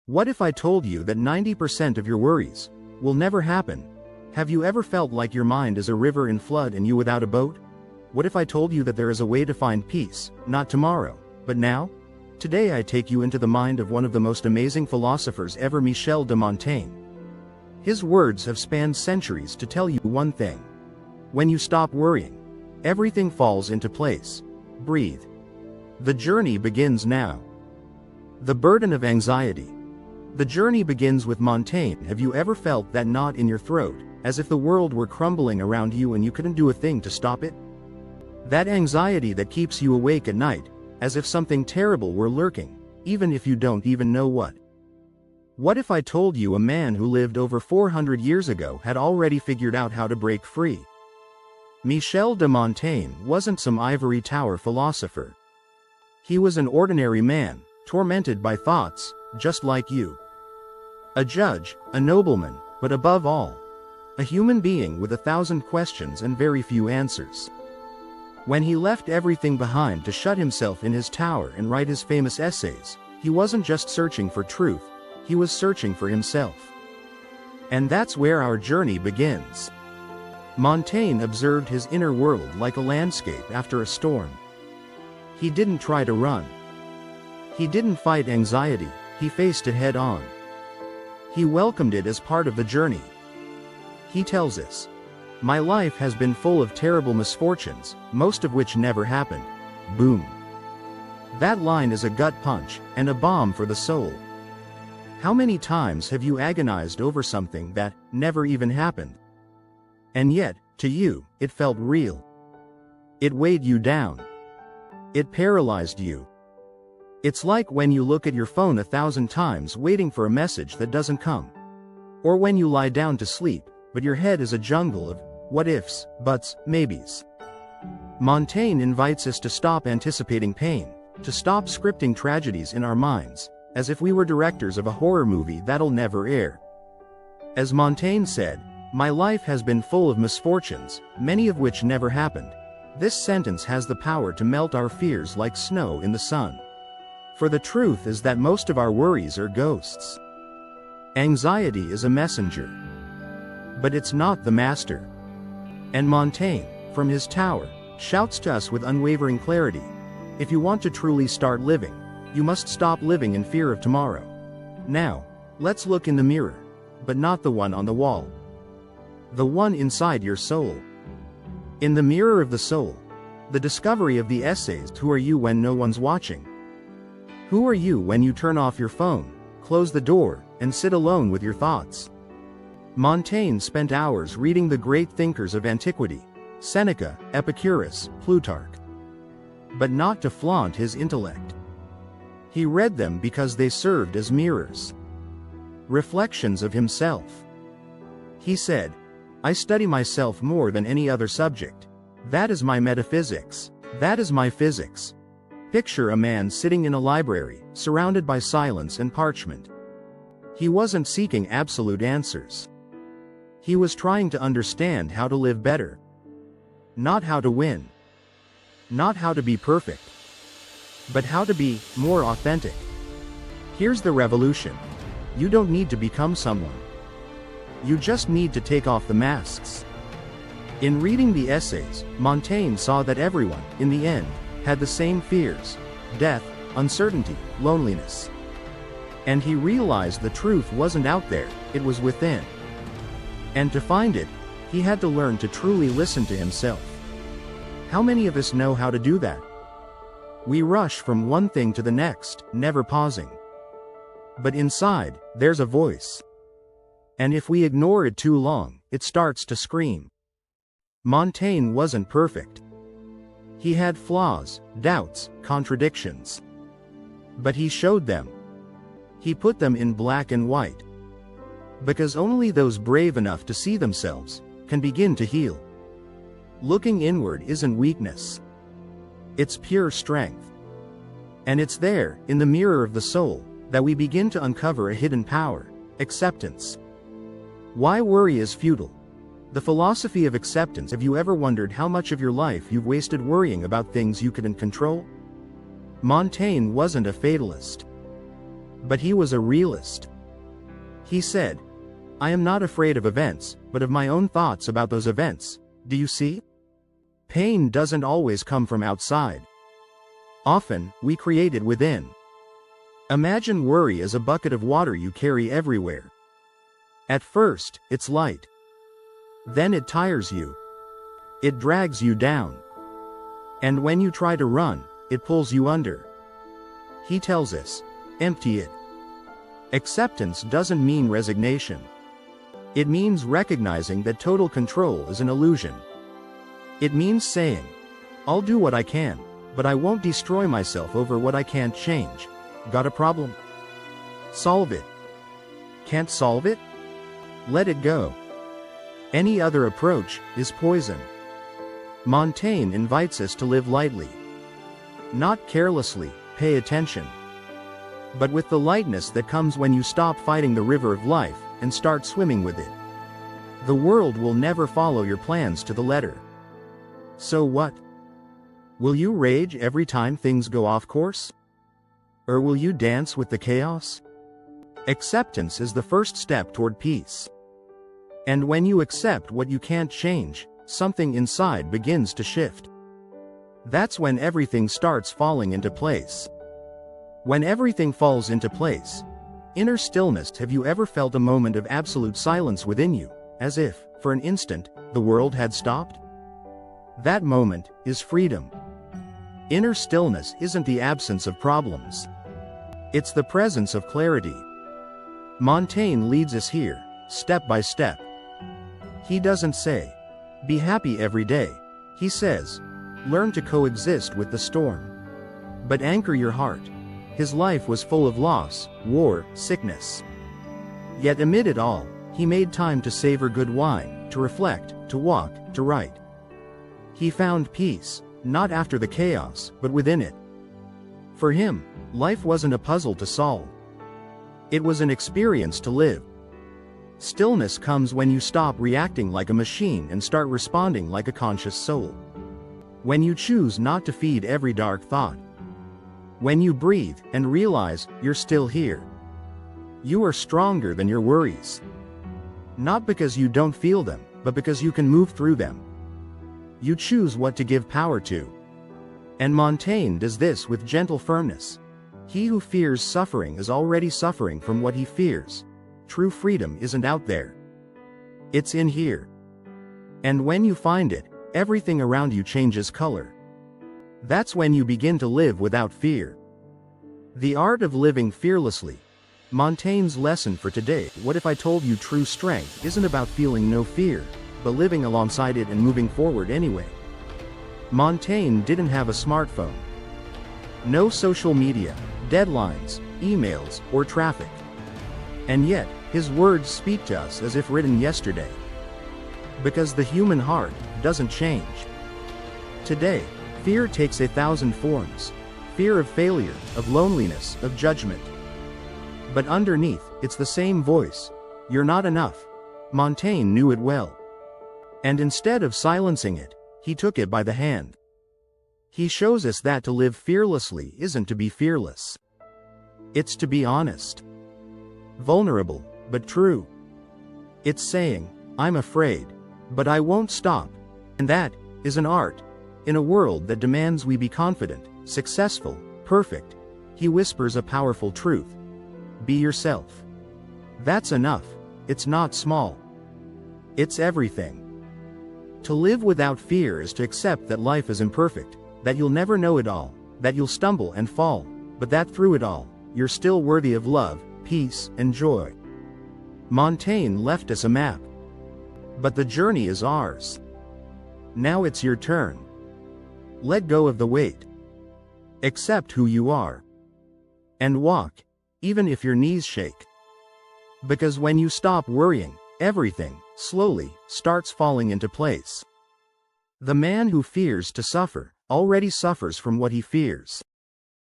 What if I told you that 90% of your worries will never happen? Have you ever felt like your mind is a river in flood and you without a boat? What if I told you that there is a way to find peace, not tomorrow, but now? Today I take you into the mind of one of the most amazing philosophers ever, Michel de Montaigne. His words have spanned centuries to tell you one thing. When you stop worrying, everything falls into place. Breathe. The journey begins now. The burden of anxiety. The journey begins with Montaigne. Have you ever felt that knot in your throat, as if the world were crumbling around you and you couldn't do a thing to stop it? That anxiety that keeps you awake at night, as if something terrible were lurking, even if you don't even know what. What if I told you a man who lived over 400 years ago had already figured out how to break free? Michel de Montaigne wasn't some ivory tower philosopher. He was an ordinary man, tormented by thoughts, just like you. A judge, a nobleman, but above all, a human being with 1,000 questions and very few answers. When he left everything behind to shut himself in his tower and write his famous essays, he wasn't just searching for truth, he was searching for himself. And that's where our journey begins. Montaigne observed his inner world like a landscape after a storm. He didn't try to run. He didn't fight anxiety, he faced it head on. He welcomed it as part of the journey. He tells us, "My life has been full of terrible misfortunes, most of which never happened." Boom. That line is a gut punch, and a bomb for the soul. How many times have you agonized over something that never even happened? And yet, to you, it felt real. It weighed you down. It paralyzed you. It's like when you look at your phone 1,000 times waiting for a message that doesn't come. Or when you lie down to sleep, but your head is a jungle of what ifs, buts, maybes. Montaigne invites us to stop anticipating pain, to stop scripting tragedies in our minds, as if we were directors of a horror movie that'll never air. As Montaigne said, "My life has been full of misfortunes, many of which never happened." This sentence has the power to melt our fears like snow in the sun. For the truth is that most of our worries are ghosts. Anxiety is a messenger, but it's not the master. And Montaigne, from his tower, shouts to us with unwavering clarity, if you want to truly start living, you must stop living in fear of tomorrow. Now, let's look in the mirror, but not the one on the wall. The one inside your soul. In the mirror of the soul, the discovery of the essays. Who are you when no one's watching? Who are you when you turn off your phone, close the door, and sit alone with your thoughts? Montaigne spent hours reading the great thinkers of antiquity, Seneca, Epicurus, Plutarch. But not to flaunt his intellect. He read them because they served as mirrors. Reflections of himself. He said, "I study myself more than any other subject. That is my metaphysics. That is my physics." Picture a man sitting in a library, surrounded by silence and parchment. He wasn't seeking absolute answers. He was trying to understand how to live better. Not how to win. Not how to be perfect. But how to be more authentic. Here's the revolution. You don't need to become someone. You just need to take off the masks. In reading the essays, Montaigne saw that everyone, in the end, had the same fears: death, uncertainty, loneliness. And he realized the truth wasn't out there, it was within. And to find it, he had to learn to truly listen to himself. How many of us know how to do that? We rush from one thing to the next, never pausing. But inside, there's a voice. And if we ignore it too long, it starts to scream. Montaigne wasn't perfect. He had flaws, doubts, contradictions. But he showed them. He put them in black and white. Because only those brave enough to see themselves can begin to heal. Looking inward isn't weakness. It's pure strength. And it's there, in the mirror of the soul, that we begin to uncover a hidden power: acceptance. Why worry is futile. The philosophy of acceptance. Have you ever wondered how much of your life you've wasted worrying about things you couldn't control? Montaigne wasn't a fatalist. But he was a realist. He said, "I am not afraid of events, but of my own thoughts about those events. Do you see? Pain doesn't always come from outside. Often, we create it within. Imagine worry as a bucket of water you carry everywhere. At first, it's light. Then it tires you. It drags you down. And when you try to run, it pulls you under." He tells us, empty it. Acceptance doesn't mean resignation. It means recognizing that total control is an illusion. It means saying, "I'll do what I can, but I won't destroy myself over what I can't change." Got a problem? Solve it. Can't solve it? Let it go. Any other approach is poison. Montaigne invites us to live lightly. Not carelessly, pay attention. But with the lightness that comes when you stop fighting the river of life and start swimming with it. The world will never follow your plans to the letter. So what? Will you rage every time things go off course? Or will you dance with the chaos? Acceptance is the first step toward peace. And when you accept what you can't change, something inside begins to shift. That's when everything starts falling into place. When everything falls into place, inner stillness. Have you ever felt a moment of absolute silence within you, as if, for an instant, the world had stopped? That moment is freedom. Inner stillness isn't the absence of problems. It's the presence of clarity. Montaigne leads us here, step by step. He doesn't say, "Be happy every day." He says, "Learn to coexist with the storm. But anchor your heart." His life was full of loss, war, sickness. Yet amid it all, he made time to savor good wine, to reflect, to walk, to write. He found peace, not after the chaos, but within it. For him, life wasn't a puzzle to solve. It was an experience to live. Stillness comes when you stop reacting like a machine and start responding like a conscious soul. When you choose not to feed every dark thought. When you breathe and realize you're still here. You are stronger than your worries. Not because you don't feel them, but because you can move through them. You choose what to give power to. And Montaigne does this with gentle firmness. He who fears suffering is already suffering from what he fears. True freedom isn't out there. It's in here. And when you find it, everything around you changes color. That's when you begin to live without fear. The art of living fearlessly. Montaigne's lesson for today. What if I told you true strength isn't about feeling no fear, but living alongside it and moving forward anyway? Montaigne didn't have a smartphone. No social media, deadlines, emails, or traffic. And yet, his words speak to us as if written yesterday. Because the human heart doesn't change. Today, fear takes 1,000 forms. Fear of failure, of loneliness, of judgment. But underneath, it's the same voice. You're not enough. Montaigne knew it well. And instead of silencing it, he took it by the hand. He shows us that to live fearlessly isn't to be fearless. It's to be honest. Vulnerable, but true. It's saying, "I'm afraid, but I won't stop." And that is an art. In a world that demands we be confident, successful, perfect, he whispers a powerful truth. Be yourself. That's enough. It's not small. It's everything. To live without fear is to accept that life is imperfect, that you'll never know it all, that you'll stumble and fall, but that through it all, you're still worthy of love, peace, and joy. Montaigne left us a map. But the journey is ours. Now it's your turn. Let go of the weight. Accept who you are. And walk, even if your knees shake. Because when you stop worrying, everything, slowly, starts falling into place. The man who fears to suffer, already suffers from what he fears.